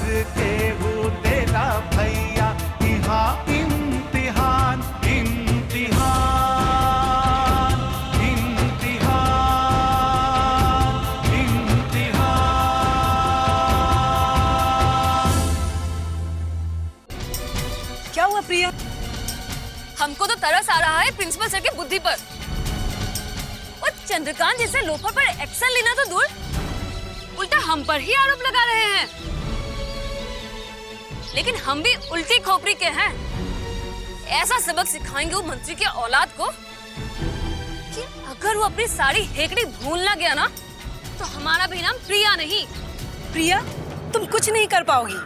के वो तेरा भैया, यहाँ इम्तिहान इम्तिहान इम्तिहान इम्तिहान। क्या हुआ प्रिया? हमको तो तरस आ रहा है प्रिंसिपल सर की बुद्धि पर। और चंद्रकांत जैसे लोफर पर एक्शन लेना तो दूर, उल्टा हम पर ही आरोप लगा रहे हैं। लेकिन हम भी उल्टी खोपड़ी के हैं। ऐसा सबक सिखाएंगे वो मंत्री के औलाद को कि अगर वो अपनी सारी हेकड़ी भूल ना गया ना, तो हमारा भी नाम प्रिया नहीं। प्रिया, तुम कुछ नहीं कर पाओगी।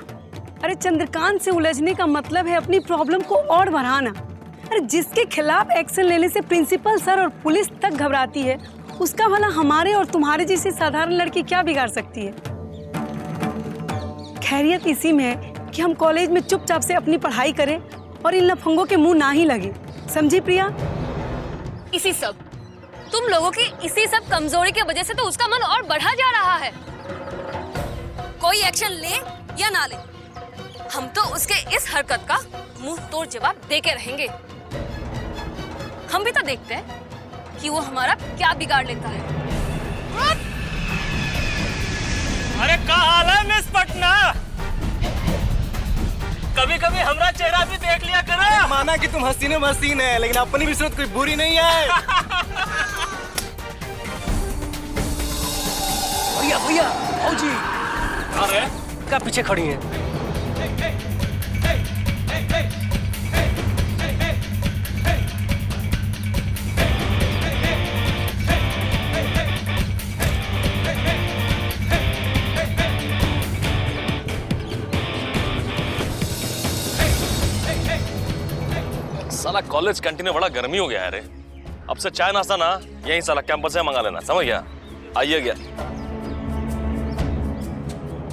अरे चंद्रकांत से उलझने का मतलब है अपनी प्रॉब्लम को और बढ़ाना। अरे जिसके खिलाफ एक्शन लेने से प्रिंसिपल सर और पुलिस तक घबराती है, उसका भला हमारे और तुम्हारे जैसी साधारण लड़की क्या बिगाड़ सकती है? खैरियत इसी में है कि हम कॉलेज में चुपचाप से अपनी पढ़ाई करें और इन लफंगों के मुंह ना ही लगे। समझी प्रिया? इसी सब तुम लोगों की इसी सब कमजोरी की वजह से तो उसका मन और बढ़ा जा रहा है। कोई एक्शन ले या ना ले, हम तो उसके इस हरकत का मुंह तोड़ जवाब दे के रहेंगे। हम भी तो देखते हैं कि वो हमारा क्या बिगाड़ लेता है। अरे क्या हाल है मिस पटना? कभी कभी हमारा चेहरा भी देख लिया करो। माना कि तुम हसीने मसीन है, लेकिन अपनी भी सूरत कोई बुरी नहीं है। भैया भैया जी अरे क्या पीछे खड़ी है? साला कॉलेज कैंटीन में बड़ा गर्मी हो गया है रे। अब से चाय नाश्ता ना यहीं साला कैंपस से मंगा लेना, समझ गया? आइए गया।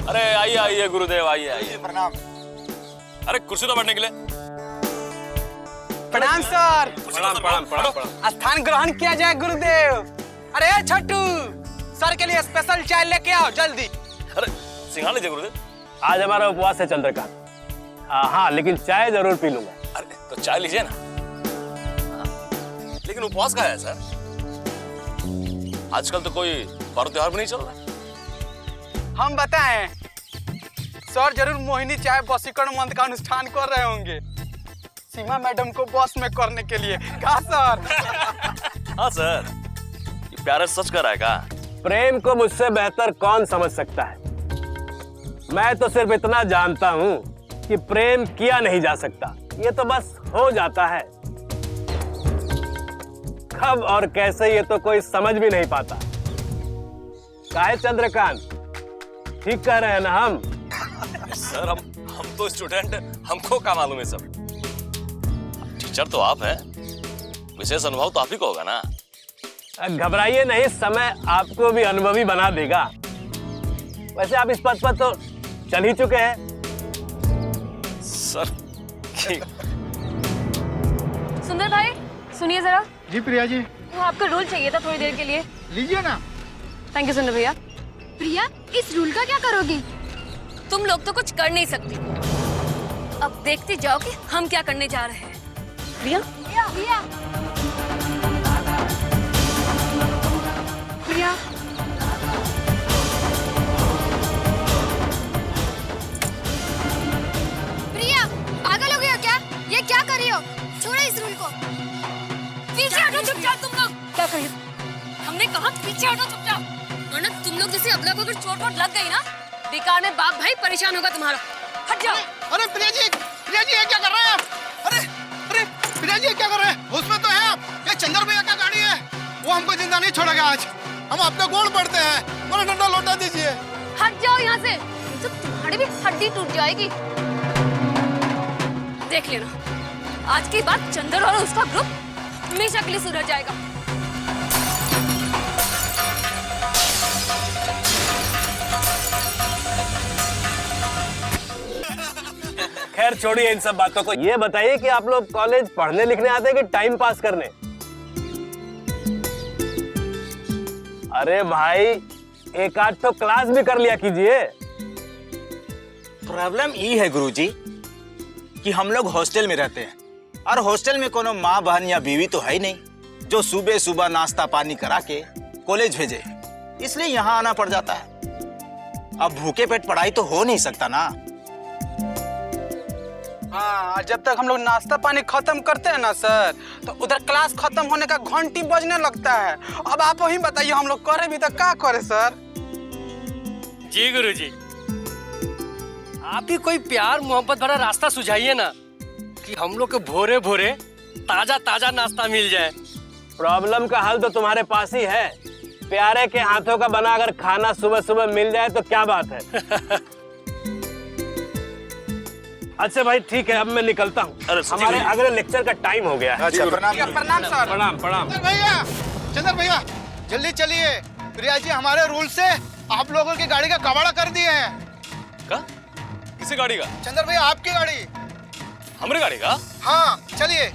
अरे आइए आइए गुरुदेव, आइए आइए। प्रणाम। अरे कुर्सी तो बैठने के लिए। प्रणाम सर। प्रणाम प्रणाम प्रणाम प्रणाम। स्थान ग्रहण किया जाए गुरुदेव। अरे छट्टू, सर के लिए स्पेशल चाय लेके आओ जल्दी। अरे सिंघाड़ लीजिए गुरुदेव। आज हमारा उपवास है चंद्रकांत। हाँ लेकिन चाय जरूर पी लूंगा। अरे तो चाय लीजिए ना। लेकिन उपवास का है सर? आजकल तो कोई पर्व त्योहार भी नहीं चल रहा। हम बताएं, सर जरूर मोहिनी चाय वशीकरण मंत्र का अनुष्ठान कर रहे होंगे, सीमा मैडम को बॉस में करने के लिए। कहा सर? हाँ सर, ये प्यारे सच कर रहा है का? प्रेम को मुझसे बेहतर कौन समझ सकता है। मैं तो सिर्फ इतना जानता हूँ कि प्रेम किया नहीं जा सकता, ये तो बस हो जाता है। कब और कैसे ये तो कोई समझ भी नहीं पाता। काहे चंद्रकांत, ठीक कह रहे हैं ना हम? सर हम तो स्टूडेंट, हमको क्या मालूम है सब। टीचर तो आप हैं, विशेष अनुभव तो आप ही को होगा ना। घबराइए नहीं, समय आपको भी अनुभवी बना देगा। वैसे आप इस पद पर तो चल ही चुके हैं। सर सुंदर भाई सुनिए जरा। जी प्रिया जी। वो आपका रोल चाहिए था थोड़ी देर के लिए। लीजिए ना। थैंक यू सुंदर भैया। प्रिया, इस रूल का क्या करोगी? तुम लोग तो कुछ कर नहीं सकती, अब देखते जाओ कि हम क्या करने जा रहे हैं। प्रिया, प्रिया, प्रिया, प्रिया, पागल हो गई हो क्या? ये क्या कर रही हो? छोड़ो इस रूल को। पीछे हटो चुपचाप तुम लोग। क्या कही? हमने कहा पीछे हटो चुपचाप, वरना तुम लोग जैसे अबला को अगर चोट वोट लग गई ना, बेकार में बाप भाई परेशान होगा तुम्हारा। हट जाओ। अरे प्रिया जी ये क्या कर रहे हैं आप? अरे अरे प्रिया जी क्या कर रहे हैं? उसमें तो है आप। ये चंद्र भैया का गाड़ी है, वो हमको जिंदा नहीं छोड़ेगा आज। हम आपके गोड़ पड़ते हैं, मेरा डंडा लौटा दीजिए। हट जाओ यहाँ से, तो तुम्हारी भी हड्डी टूट जाएगी। देख लेना, आज की बात चंद्र और उसका ग्रुप हमेशा के लिए सुधर जाएगा। खैर छोड़िए इन सब बातों को, ये बताइए कि आप लोग कॉलेज पढ़ने लिखने आते हैं कि टाइम पास करने? अरे भाई, एक आध तो क्लास भी कर लिया कीजिए। प्रॉब्लम ये है गुरुजी कि हम लोग हॉस्टल में रहते हैं और हॉस्टल में कोनो माँ बहन या बीवी तो है ही नहीं जो सुबह सुबह नाश्ता पानी करा के कॉलेज भेजे, इसलिए यहाँ आना पड़ जाता है। अब भूखे पेट पढ़ाई तो हो नहीं सकता ना। हाँ, जब तक हम लोग नाश्ता पानी खत्म करते हैं ना सर, तो उधर क्लास खत्म होने का घंटी बजने लगता है। अब आप वही बताइए, हम लोग करे भी तो क्या करे सर? जी गुरुजी, आप ही कोई प्यार मोहब्बत भरा रास्ता सुझाइए ना कि हम लोग को भोरे भोरे ताजा ताजा नाश्ता मिल जाए। प्रॉब्लम का हल तो तुम्हारे पास ही है। प्यारे के हाथों का बना अगर खाना सुबह सुबह मिल जाए तो क्या बात है। अच्छा भाई ठीक है, अब मैं निकलता हूँ। हमारे अगले लेक्चर का टाइम हो गया है। अच्छा, प्रणाम सर। प्रणाम प्रणाम। भैया, चंदर भैया, जल्दी चलिए। प्रिया जी हमारे रूल से आप लोगों की गाड़ी का कबाड़ा कर दिए हैं। का? किसी गाड़ी का? चंदर भैया आपकी गाड़ी। हमारी गाड़ी का? हाँ चलिए।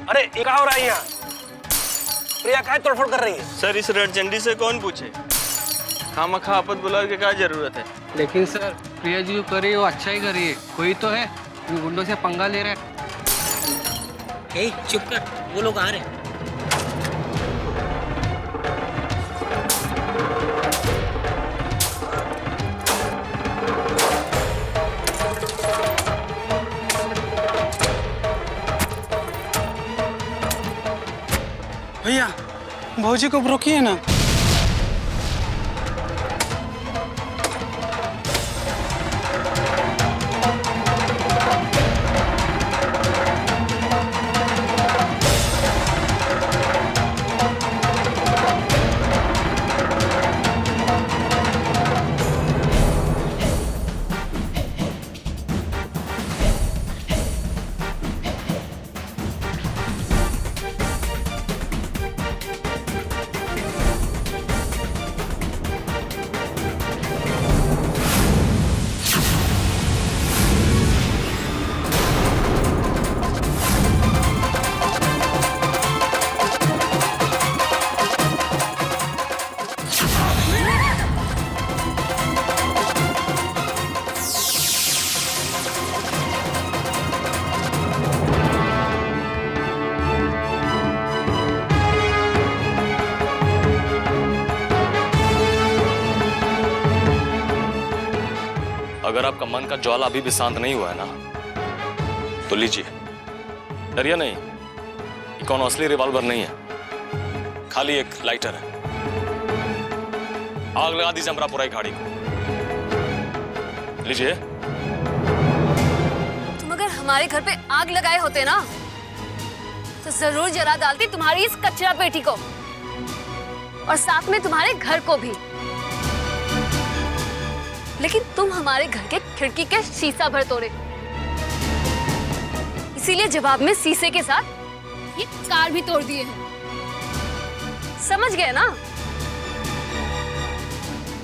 अरे ये क्या हो रहा है यहाँ? प्रिया क्या तोड़फोड़ कर रही है? सर इस रेड झंडी से कौन पूछे? खामखा आपत बुला के क्या जरूरत है? लेकिन सर प्रिया जी जो कर रही है वो अच्छा ही कर रही है। कोई तो है इन गुंडों से पंगा ले रहा है। चुप कर, वो लोग आ रहे हैं। भैया, भौजी को रोकिए ना। अगर आपका मन का ज्वाला अभी भी शांत नहीं हुआ है ना, तो लीजिए। डरिए नहीं, ये कौन असली रिवॉल्वर नहीं है, खाली एक लाइटर है। आग लगा दीजिए अमरापुरा गाड़ी को। लीजिए। तुम अगर हमारे घर पे आग लगाए होते ना, तो जरूर जला डालती तुम्हारी इस कचरा पेटी को और साथ में तुम्हारे घर को भी। लेकिन तुम हमारे घर के खिड़की के शीशा भर तोड़े, इसीलिए जवाब में शीशे के साथ ये कार भी तोड़ दिए हैं। समझ गए ना?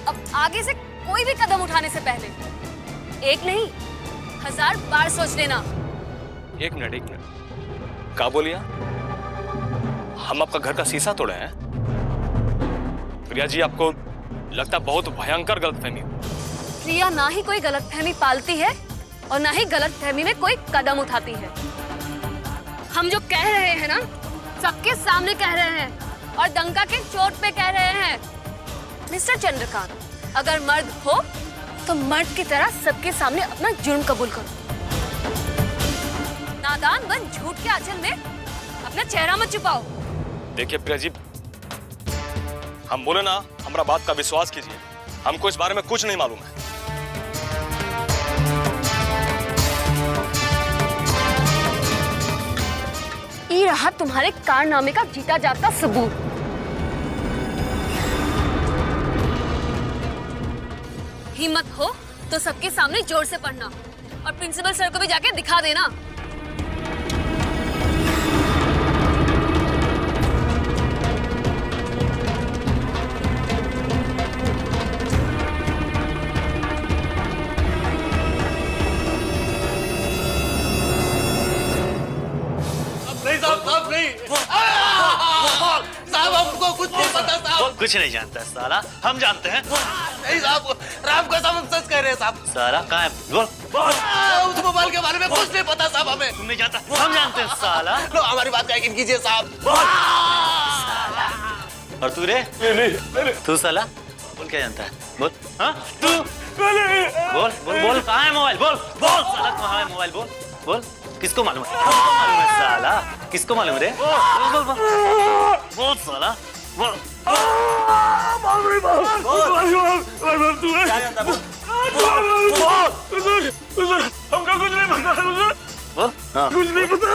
अब आगे से कोई भी कदम उठाने से पहले एक नहीं 1000 बार सोच लेना। एक मिनट। क्या बोलिया? हम आपका घर का शीशा तोड़े हैं? प्रिया जी, आपको लगता बहुत भयंकर गलतफहमी। प्रिया ना ही कोई गलतफहमी पालती है और ना ही गलतफहमी में कोई कदम उठाती है। हम जो कह रहे हैं ना, सबके सामने कह रहे हैं और डंका के चोट पे कह रहे हैं। मिस्टर चंद्रकांत, अगर मर्द हो तो मर्द की तरह सबके सामने अपना जुर्म कबूल करो। नादान बन झूठ के आंचल में अपना चेहरा मत छुपाओ। देखिए प्रिया जी, हम बोले ना, हमारा बात का विश्वास कीजिए। हमको इस बारे में कुछ नहीं मालूम है। ये रहा तुम्हारे कारनामे का जीता जागता सबूत। हिम्मत हो तो सबके सामने जोर से पढ़ना और प्रिंसिपल सर को भी जाके दिखा देना। साहब हमको कुछ नहीं पता साहब। साहब। कुछ नहीं जानता साला, हम जानते हैं। नहीं साहब, राम कसम हम सच कह रहे हैं साहब। साला कहाँ है? बोल। उस मोबाइल के बारे में कुछ नहीं पता साहब हमें। तुम नहीं जानता, हम जानते हैं साला। लो हमारी बात का यकीन कीजिए साहब। और तू रे? तू साला बोल, क्या जानता है? बोल। हाँ तू बोल बोल बोल, कहाँ है मोबाइल? बोल बोल साला, कहाँ है मोबाइल? बोल बोल, किसको मालूम है? किसको मालूम है साला? किसको मालूम है रे? बोल बोल बोल बोल साला, बोल। क्या जानता? बोल। हमको कुछ नहीं पता। बोल। कुछ नहीं पता।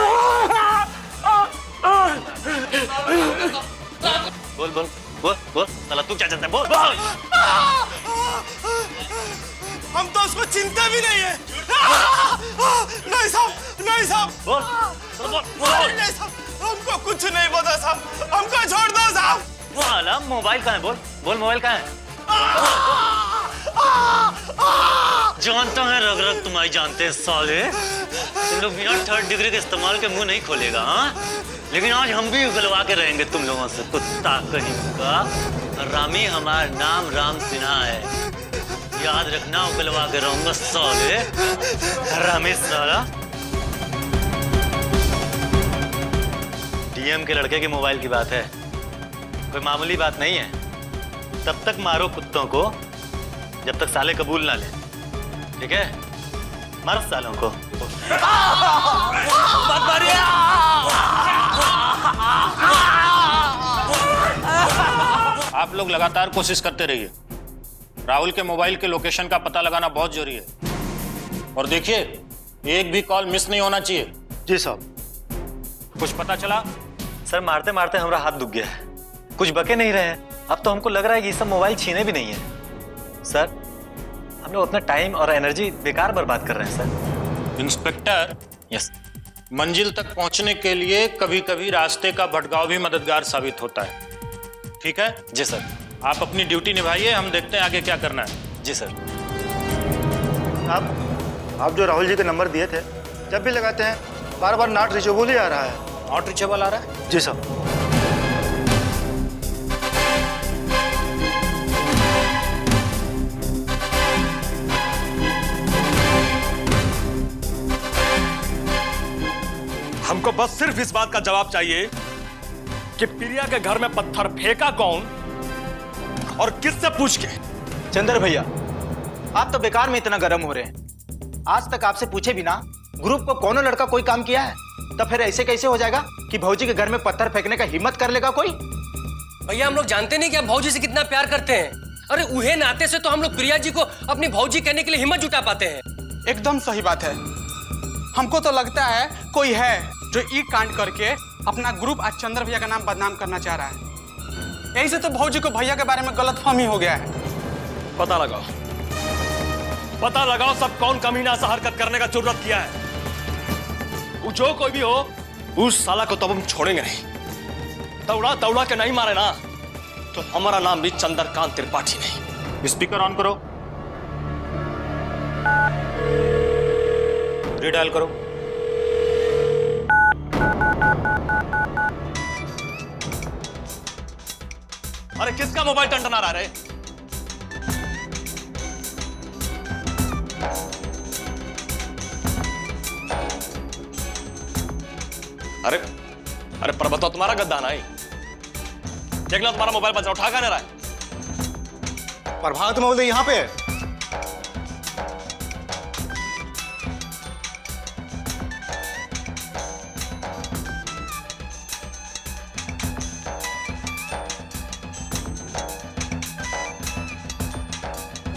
बोल बोल बोल बोल साला, तू क्या जानता है? बोल बोल। हम तो उसको चिंता भी नहीं है। नहीं साहब, नहीं साहब। बोल बोल बोल। नहीं साहब, हमको कुछ नहीं पता साहब, हमको छोड़ दो साहब। साला मोबाइल कहाँ है? बोल बोल, मोबाइल कहाँ है? जानता है रग रग तुम्हारी जानते हैं साले। तुम लोग बिना 3rd डिग्री के इस्तेमाल के मुंह नहीं खोलेगा, हाँ? लेकिन आज हम भी उगलवा के रहेंगे तुम लोगों से, कुत्ता कहीं का। रामी हमारा नाम राम सिन्हा है, याद रखना, उगलवा के रहूंगा साले। रामी साला। डीएम के लड़के के मोबाइल की बात है, कोई मामूली बात नहीं है। तब तक मारो कुत्तों को जब तक साले कबूल ना ले, ठीक है? मारो सालों को। आप लोग लगातार कोशिश करते रहिए। राहुल के मोबाइल के लोकेशन का पता लगाना बहुत जरूरी है। और देखिए, एक भी कॉल मिस नहीं होना चाहिए। जी साहब। कुछ पता चला? सर मारते मारते हमारा हाथ दुख गया है, कुछ बके नहीं रहे हैं। अब तो हमको लग रहा है कि ये सब मोबाइल छीने भी नहीं है। सर हम लोग अपना टाइम और एनर्जी बेकार बर्बाद कर रहे हैं सर। Inspector, yes. मंजिल तक पहुंचने के लिए कभी कभी रास्ते का भटकाव भी मददगार साबित होता है, ठीक है? जी सर। आप अपनी ड्यूटी निभाइए, हम देखते हैं आगे क्या करना है। जी सर। आप जो राहुल जी के नंबर दिए थे, जब भी लगाते हैं बार बार नॉट रीचेबल ही आ रहा है। नॉट रीचेबल आ रहा है? जी साहब। हमको बस सिर्फ इस बात का जवाब चाहिए कि प्रिया के घर में पत्थर फेंका कौन और किससे पूछ के। चंद्र भैया, आप तो बेकार में इतना गर्म हो रहे हैं। आज तक आपसे पूछे बिना ग्रुप को कौन लड़का कोई काम किया है, तो फिर ऐसे कैसे हो जाएगा कि भौजी के घर में पत्थर फेंकने का हिम्मत कर लेगा कोई? भैया हम लोग जानते नहीं कि आप भौजी से कितना प्यार करते हैं। अरे उहे नाते से तो हम लोग प्रिया जी को अपनी भौजी कहने के लिए हिम्मत जुटा पाते हैं। एकदम सही बात है। हमको तो लगता है कोई है जो ई कांड करके अपना ग्रुप आज चंद्र भैया का नाम बदनाम करना चाह रहा है। यही से तो भौजी को भैया के बारे में गलतफहमी हो गया है। पता लगाओ, पता लगाओ सब कौन कमीना सा हरकत करने का जरूरत किया है। वो जो कोई भी हो, उस साला को तो हम छोड़ेंगे नहीं। दौड़ा दौड़ा के नहीं मारे ना तो हमारा नाम भी चंद्रकांत त्रिपाठी नहीं। स्पीकर ऑन करो, रीडायल करो। अरे किसका मोबाइल टनटना रहा है? अरे अरे पर बताओ, तुम्हारा गद्दा नहीं? देखना तुम्हारा मोबाइल बचा, उठा कर रहा है। प्रभात महोदय यहाँ पे है।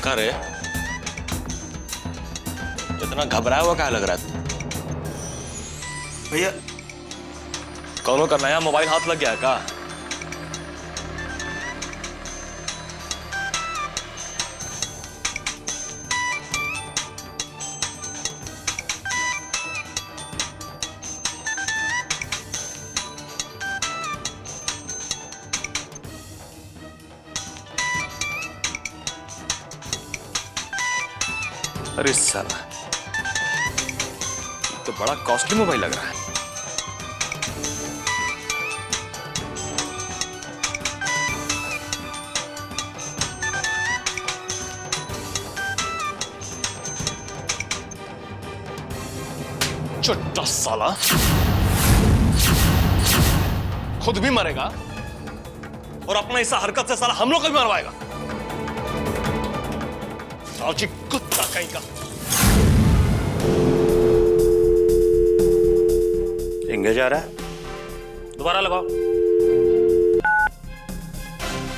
कहाँ रे? इतना घबराया हुआ क्या लग रहा है? भैया कौनों का नया मोबाइल हाथ लग गया है क्या? अरे साला, तो बड़ा कॉस्टली मोबाइल लग रहा है। चुट्टा साला, खुद भी मरेगा और अपना ऐसा हरकत से साला हम लोग को भी मरवाएगा। साउची कुत्ता कहीं का। एंगेज आ रहा है, दोबारा लगाओ।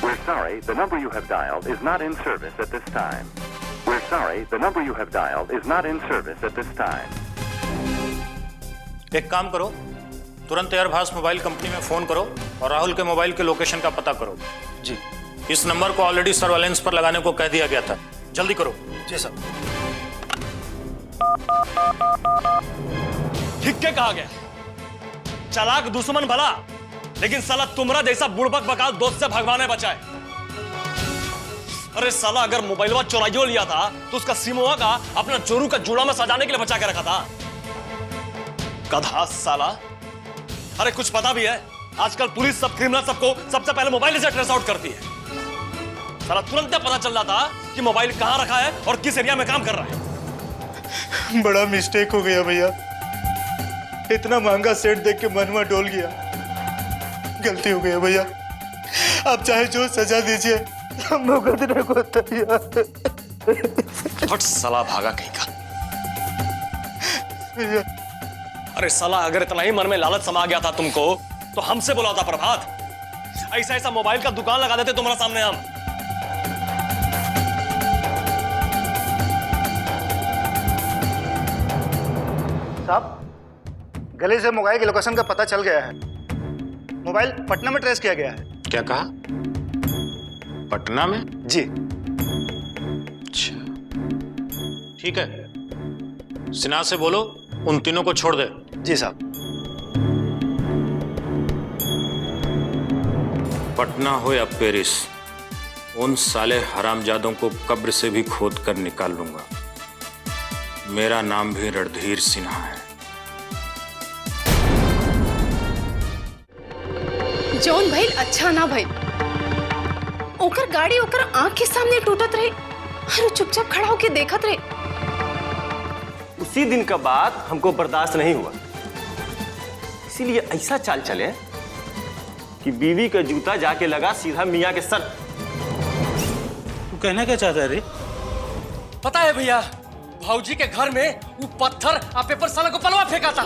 We're sorry, the number you have dialed is not in service at this time. We're sorry, the number you have dialed is not in service at this time. एक काम करो, तुरंत एयरभास मोबाइल कंपनी में phone करो और राहुल के mobile के location का पता करो। जी। इस नंबर को ऑलरेडी सर्वेलेंस पर लगाने को कह दिया गया था, जल्दी करो। जी सर। ठीक के कहा गया, चालाक दुश्मन भला, लेकिन साला तुम्हारा जैसा बुड़बक बकाल दोस्त से भगवान ने बचाए। अरे साला अगर मोबाइलवा चोराइयो लिया था तो उसका सिमोआ का अपना चोरू का जुड़ा में सजाने के लिए बचा के रखा था। गधा साला। अरे कुछ पता भी है, आजकल पुलिस सब क्रिमिनल सबको सबसे पहले मोबाइल से ट्रेस आउट करती है। साला तुरंत पता चल जाता कि मोबाइल कहां रखा है और किस एरिया में काम कर रहा है। बड़ा मिस्टेक हो गया भैया, इतना महंगा सेट देख के मनवा डोल गया। गलती हो गई भैया, आप चाहे जो सजा दीजिए, हम भुगतने को तैयार। हट साला भागा कहीं का। अरे साला अगर इतना ही मन में लालच समा गया था तुमको तो हमसे बोला था प्रभात, ऐसा ऐसा मोबाइल का दुकान लगा देते तुम्हारे सामने हम। साहब, गले से मोबाइल की लोकेशन का पता चल गया है। मोबाइल पटना में ट्रेस किया गया है। क्या कहा? पटना में? जी। अच्छा, ठीक है, सिन्हा से बोलो उन तीनों को छोड़ दे। जी साहब। पटना हो या पेरिस, उन साले हरामजादों को कब्र से भी खोद कर निकाल लूंगा। मेरा नाम भी रणधीर सिन्हा है। जौन भइल अच्छा ना भइल, ओकर गाड़ी ओकर आंख के सामने टूटत रहे और चुपचाप खड़ा होके देखत रहे। उसी दिन का बात हमको बर्दाश्त नहीं हुआ, इसीलिए ऐसा चाल चले कि बीवी का जूता जाके लगा सीधा मियाँ के सर। तू कहना क्या चाहता है रे? पता है भैया, भाऊजी के घर में वो पत्थर और पेपर साला को पलवा फेंका था।